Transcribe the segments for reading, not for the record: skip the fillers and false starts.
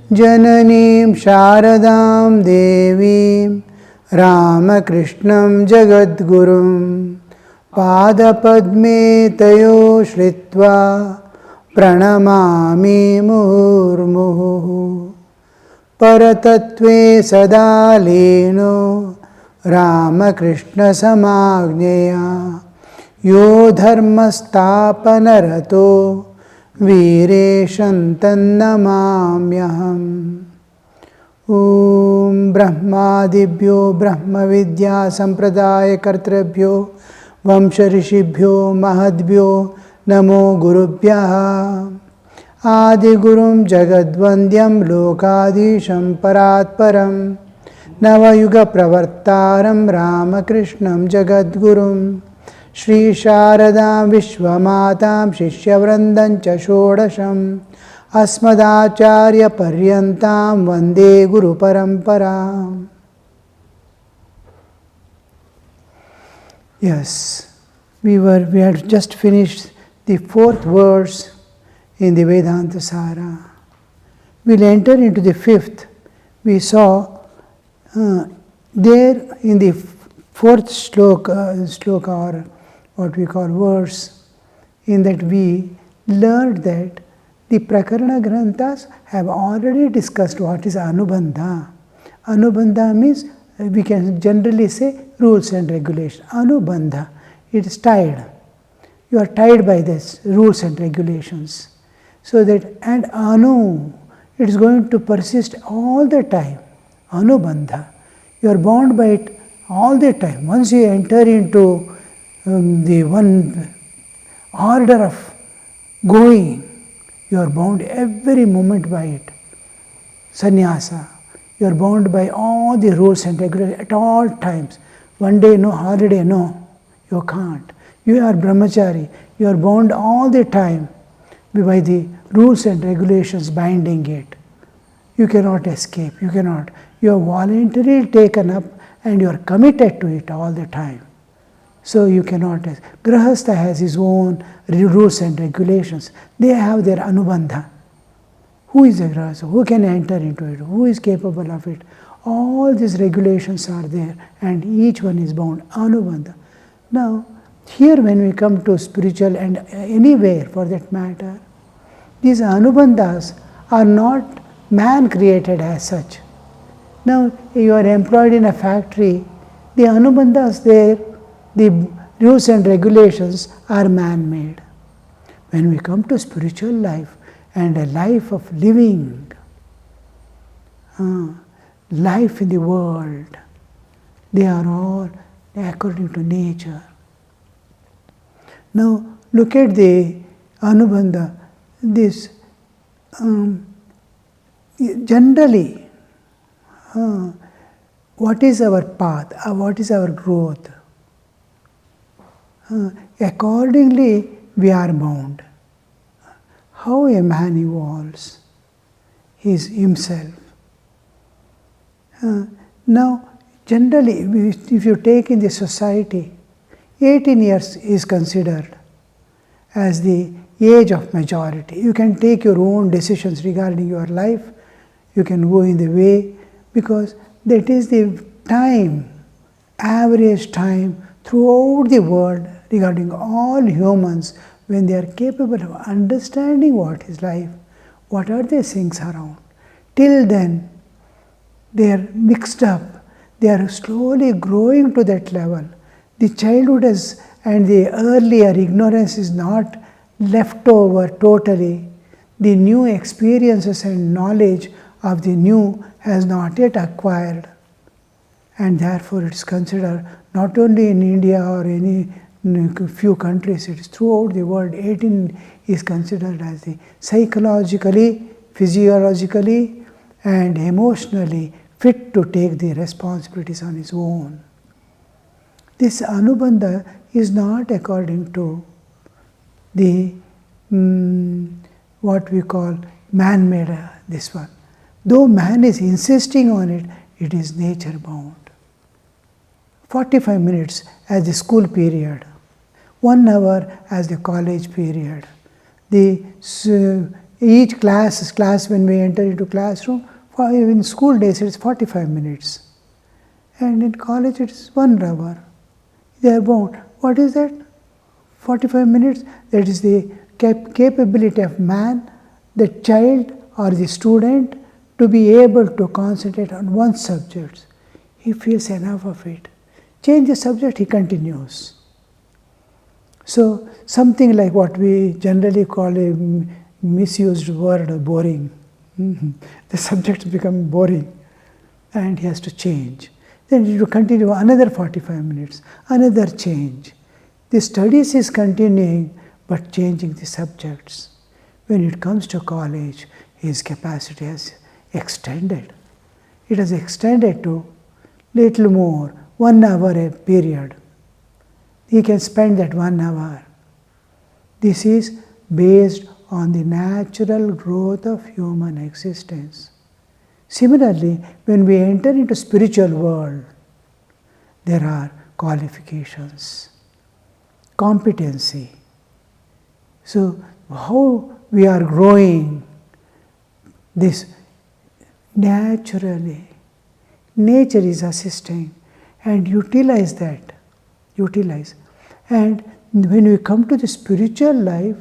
Jananim Sharadam Devim Ramakrishnam Jagadgurum Padapadme Tayo Shritva Pranamami Murmuhu Paratatve Sadalino Ramakrishna Samagneya Yo Dharmastapanarato Vireshantannamamyaham. Om Brahmadibhyo Brahmavidya Sampradaya Kartrabhyo Vamsharishibhyo Mahadbhyo Namo Gurubhyaha Adigurum Jagadvandyam Lokadisham Paratparam Navayuga Pravartaram Ramakrishnam Jagadgurum Shri Sharadam Vishwamatam Shishyavrandam Cha Shodasham Asmadacharya Paryantam Vande Guru Paramparam. Yes, we had just finished the 4th verse in the Vedānta Sāra. We'll enter into the 5th. We saw there in the 4th shloka or what we call verse, in that we learned that the Prakarana Granthas have already discussed what is Anubandha. Anubandha means, we can generally say, rules and regulations. Anubandha, it is tied. You are tied by this rules and regulations. So that, and Anu, it is going to persist all the time. Anubandha. You are bound by it all the time. Once you enter into the one order of going, you are bound every moment by it. Sannyasa, you are bound by all the rules and regulations at all times. One day no, holiday no, you can't. You are brahmachari, you are bound all the time by the rules and regulations binding it. You cannot escape, you cannot. You are voluntarily taken up and you are committed to it all the time. So you cannot. Grahastha has his own rules and regulations. They have their anubandha. Who is a grahastha? Who can enter into it? Who is capable of it? All these regulations are there and each one is bound. Anubandha. Now, here when we come to spiritual and anywhere for that matter, these anubandhas are not man created as such. Now, you are employed in a factory, the anubandhas there, the rules and regulations are man-made. When we come to spiritual life and a life of living, life in the world, they are all according to nature. Now, look at the anubandha. This generally, what is our path? What is our growth? Accordingly, we are bound. How a man evolves is himself. Now, generally, if you take in the society, 18 years is considered as the age of majority. You can take your own decisions regarding your life. You can go in the way because that is the time, average time throughout the world regarding all humans when they are capable of understanding what is life, what are the things around. Till then, they are mixed up. They are slowly growing to that level. The childhood and the earlier ignorance is not left over totally. The new experiences and knowledge of the new has not yet acquired. And therefore it is considered not only in India or any few countries, it is throughout the world, 18 is considered as the psychologically, physiologically and emotionally fit to take the responsibilities on his own. This anubandha is not according to the what we call man-made this one. Though man is insisting on it, it is nature bound. 45 minutes as the school period, 1 hour as the college period. The each class when we enter into classroom, in school days it's 45 minutes. And in college it's 1 hour. They are bound. What is that? 45 minutes, that is the capability of man, the child or the student, to be able to concentrate on one subject. He feels enough of it. Change the subject, he continues. So something like what we generally call a misused word, boring. The subject becomes boring and he has to change. Then it will continue another 45 minutes, another change. The studies is continuing but changing the subjects. When it comes to college, his capacity has extended. It has extended to little more, 1 hour a period. He can spend that 1 hour. This is based on the natural growth of human existence. Similarly, when we enter into spiritual world, there are qualifications, competency. So how we are growing this naturally. Nature is assisting and utilize that. And when we come to the spiritual life,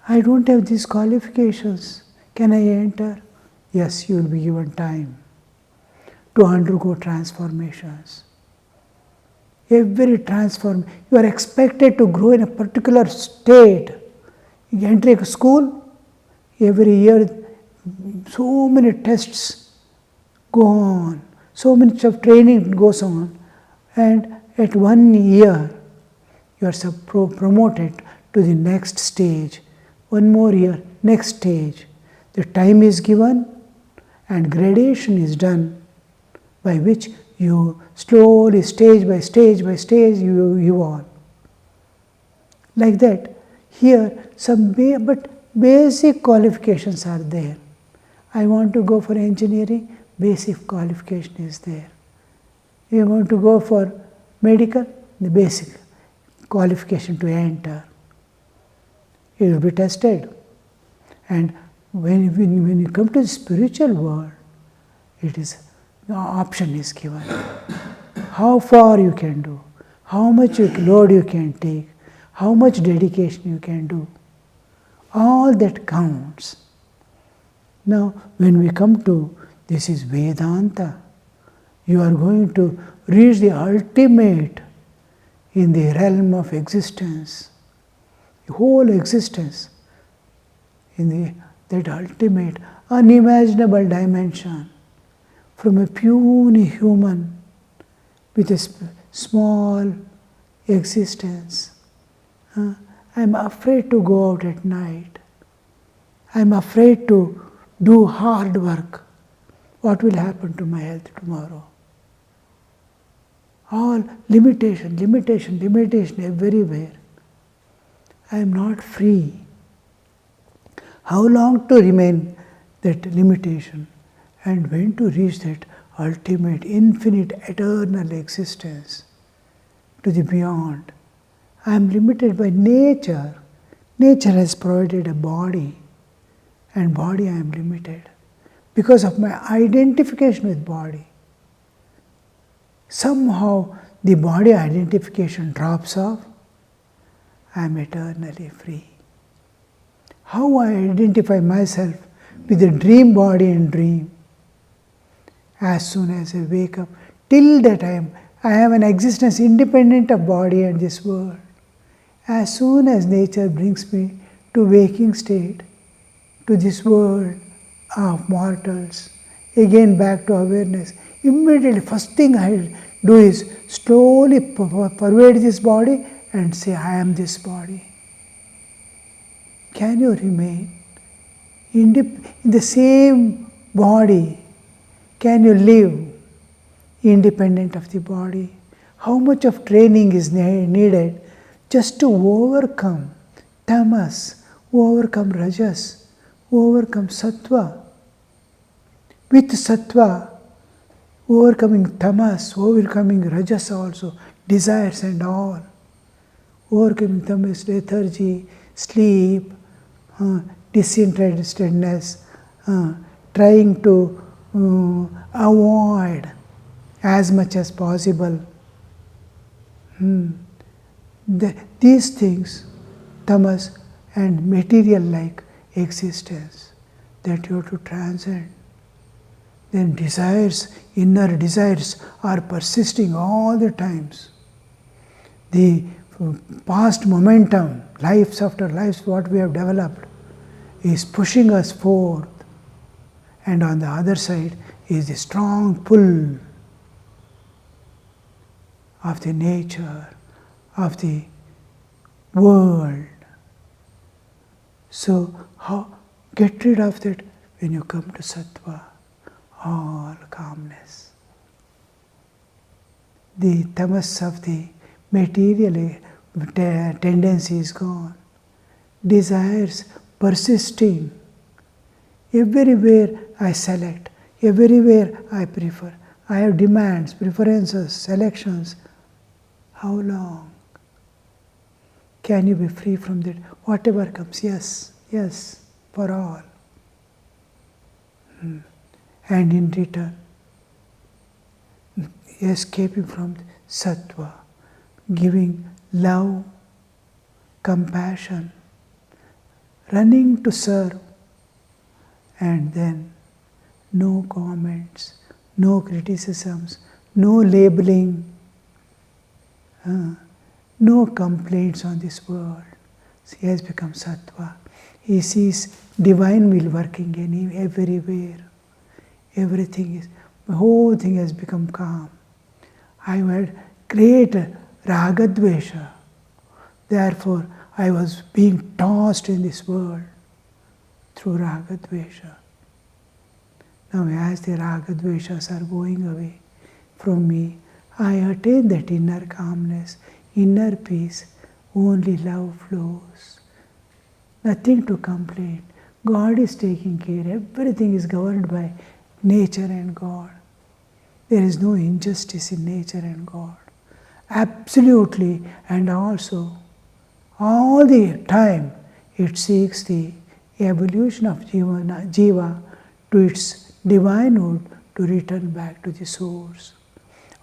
I don't have these qualifications. Can I enter? Yes, you will be given time to undergo transformations. Every transform, you are expected to grow in a particular state. You enter a school, every year so many tests go on, so much of training goes on, and at 1 year you are promoted to the next stage. 1 more year, next stage. The time is given and gradation is done by which you slowly, stage by stage, you evolve. Like that. Here, but basic qualifications are there. I want to go for engineering, basic qualification is there. You want to go for medical, the basic qualification to enter. It will be tested. And when you come to the spiritual world, it is, the option is given. How far you can do, how much load you can take, how much dedication you can do. All that counts. Now, when we come to, this is Vedānta, you are going to reach the ultimate in the realm of existence, the whole existence, in that ultimate, unimaginable dimension, from a puny human with a small existence. I'm afraid to go out at night. I'm afraid to do hard work. What will happen to my health tomorrow? All limitation everywhere. I am not free. How long to remain that limitation and when to reach that ultimate, infinite, eternal existence to the beyond? I am limited by nature. Nature has provided a body, and body I am limited because of my identification with body. Somehow the body identification drops off, I am eternally free. How I identify myself with the dream body and dream. As soon as I wake up, till that I have an existence independent of body and this world. As soon as nature brings me to waking state, to this world of mortals, again back to awareness, immediately first thing I do is slowly pervade this body and say, I am this body. Can you remain in the same body? Can you live independent of the body? How much of training is needed just to overcome tamas, overcome rajas, overcome sattva? With sattva, overcoming tamas, overcoming rajas also, desires and all. Overcoming tamas, lethargy, sleep, disinterestedness, trying to avoid as much as possible. These things, tamas and material-like existence, that you have to transcend. Then desires, inner desires are persisting all the times. The past momentum, lives after lives, what we have developed, is pushing us forth. And on the other side is the strong pull of the nature, of the world. So, how get rid of that? When you come to sattva, all calmness. The tamas of the material tendency is gone. Desires persisting. Everywhere I select, everywhere I prefer. I have demands, preferences, selections. How long can you be free from that? Whatever comes, yes, yes, for all. And in return, escaping from sattva, giving love, compassion, running to serve, and then no comments, no criticisms, no labeling, no complaints on this world. He has become sattva. He sees divine will working everywhere. Everything is, the whole thing has become calm. I had great ragadvesha. Therefore, I was being tossed in this world through ragadvesha. Now, as the ragadveshas are going away from me, I attain that inner calmness, inner peace. Only love flows. Nothing to complain. God is taking care. Everything is governed by nature and God. There is no injustice in nature and God. Absolutely, and also all the time it seeks the evolution of jiva to its divinehood, to return back to the source.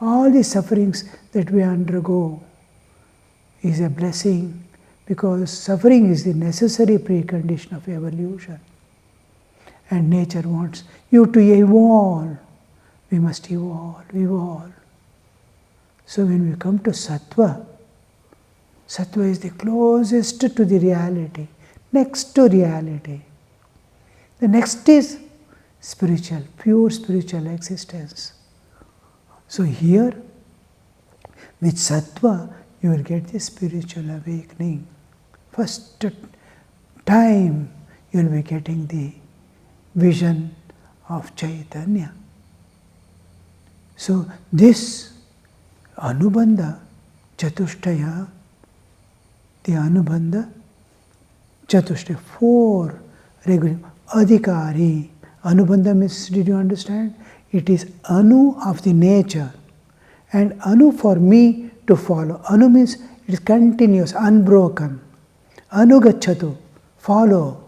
All the sufferings that we undergo is a blessing, because suffering is the necessary precondition of evolution. And nature wants you to evolve. We must evolve. So when we come to sattva, sattva is the closest to the reality, next to reality. The next is spiritual, pure spiritual existence. So here, with sattva, you will get the spiritual awakening. First time you will be getting the vision of Chaitanya. So this Anubandha Chatushtaya, the Anubandha Chatushtaya, 4 regular adhikari. Anubandha means, did you understand? It is anu of the nature and anu for me to follow. Anu means it is continuous, unbroken. Anugacchatu, follow.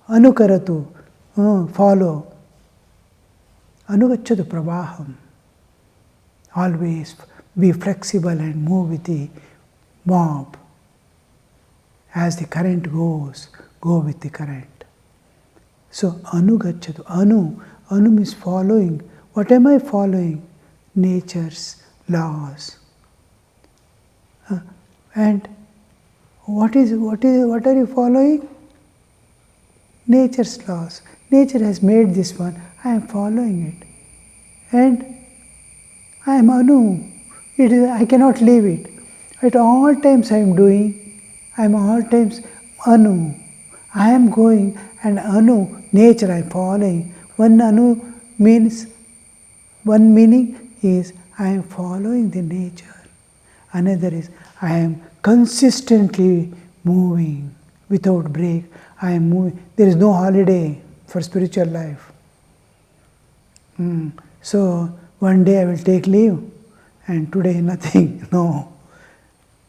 Anukaratu, follow. Anugacchatu pravaham. Always be flexible and move with the mob. As the current goes, go with the current. So anugacchatu, anu means following. What am I following? Nature's laws. And what are you following? Nature's laws. Nature has made this one. I am following it. And I am anu. I cannot leave it. At all times I am doing. I am all times anu. I am going and anu, nature I am following. One anu means, one meaning is I am following the nature. Another is I am consistently moving without break. I am moving. There is no holiday for spiritual life. So one day I will take leave and today nothing. No.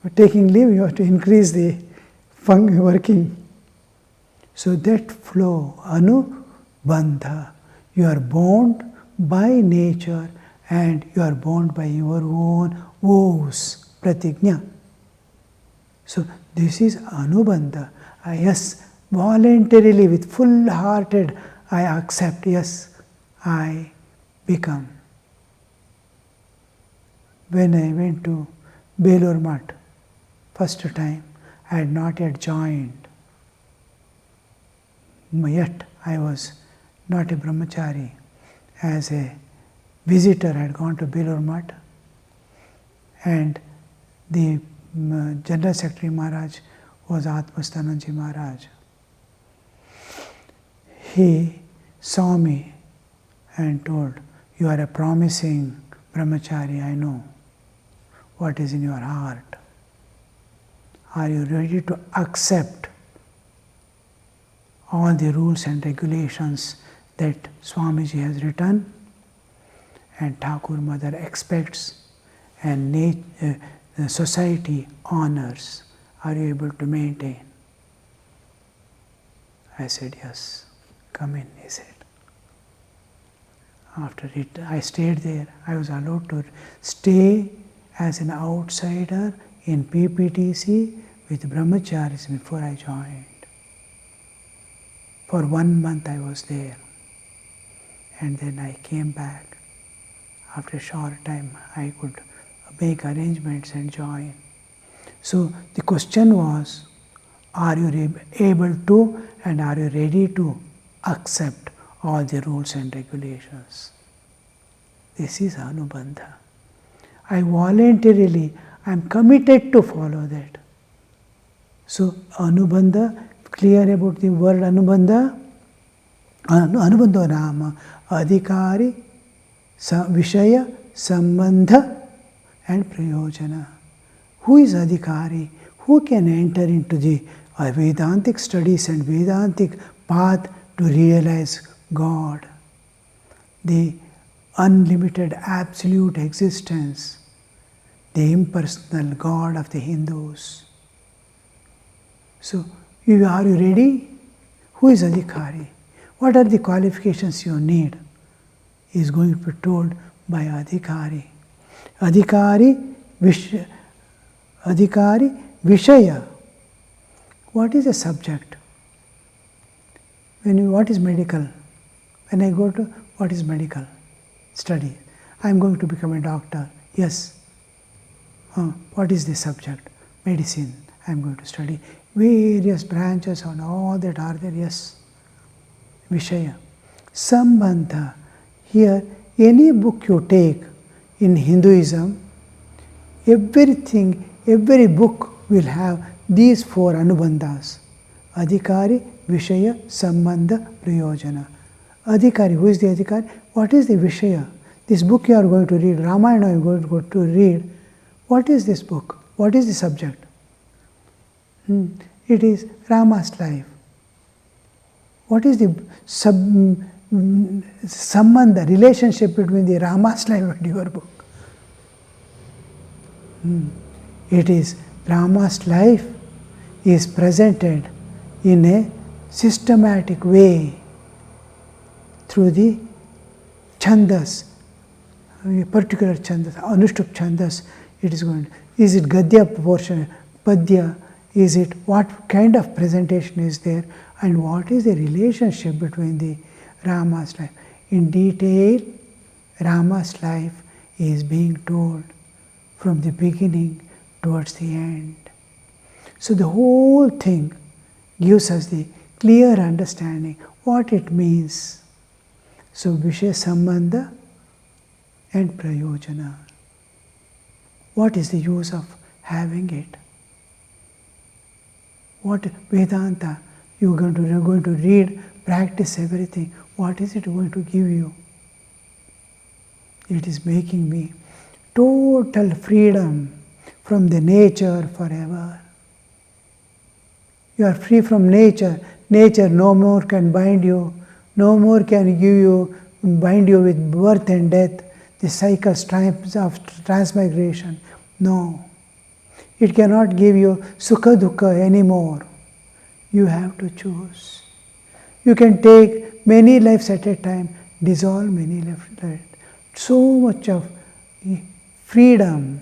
But taking leave, you have to increase the working. So that flow, anubandha, you are bound by nature and you are bound by your own vows, pratigna. So this is anubandha. Yes, voluntarily, with full-hearted, I accept, yes, I become. When I went to Bailurmath, first time, I had not yet joined. Yet I was not a brahmachari. As a visitor, I had gone to Bailurmath, and the General Secretary Maharaj was Vedāntaji Maharaj. He saw me and told, "You are a promising brahmachari, I know what is in your heart. Are you ready to accept all the rules and regulations that Swamiji has written and Thakur Mother expects and the society honors? Are you able to maintain?" I said, "Yes, come in," he said. After it, I stayed there. I was allowed to stay as an outsider in PPTC with brahmacharis before I joined. For 1 month I was there, and then I came back. After a short time I could make arrangements and join. So the question was, are you able to and are you ready to accept all the rules and regulations? This is anubandha. I voluntarily, I am committed to follow that. So anubandha, clear about the word anubandha? Anubandha nama adhikari, vishaya, sambandha and prayojana. Who is adhikari? Who can enter into the Vedantic studies and Vedantic path to realize God, the unlimited absolute existence, the impersonal God of the Hindus? So, are you ready? Who is adhikari? What are the qualifications you need? Is going to be told by adhikari. Adhikari, vishaya. What is a subject? What is medical? When I go to what is medical study? I am going to become a doctor. Yes. What is the subject? Medicine. I am going to study various branches and all that are there. Yes. Vishaya. Sambandha. Here, any book you take in Hinduism, every book will have these 4 anubandhas. Adhikari, Vishaya, Sambandha, Prayojana. Adhikari, who is the adhikari? What is the Vishaya? This book you are going to read, Ramayana you are going to read. What is this book? What is the subject? It is Rama's life. What is the sambandha, relationship between the Rama's life and your book? It is Rama's life is presented in a systematic way through the chandas, a particular chandas, anushtup chandas. It is going. Is it gadya portion, padya? Is it what kind of presentation is there, and what is the relationship between the Rama's life? In detail, Rama's life is being told from the beginning towards the end. So the whole thing gives us the clear understanding what it means. So Vishaya, Sambandha and Prayojana. What is the use of having it? What Vedānta, you are going to read, practice everything. What is it going to give you? It is making me total freedom from the nature forever. You are free from nature. Nature no more can bind you. No more can bind you with birth and death, the cycles of transmigration. No. It cannot give you sukha dukkha anymore. You have to choose. You can take many lives at a time, dissolve many lives. So much of freedom.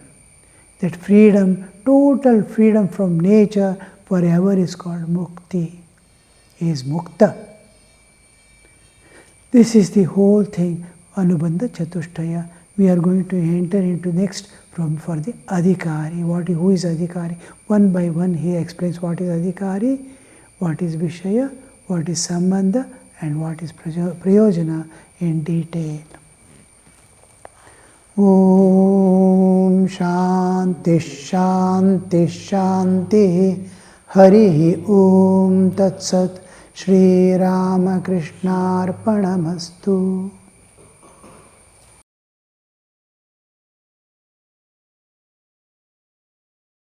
That freedom, total freedom from nature forever is called mukti. He is mukta. This is the whole thing, Anubandha Chatushtaya. We are going to enter into next for the Adhikari. Who is Adhikari? One by one he explains what is Adhikari, what is Vishaya, what is Sambandha, and what is Prayojana in detail. Om Shanti Shanti Shanti Hari Om Tat Sat Shri Ramakrishna Arpanamastu.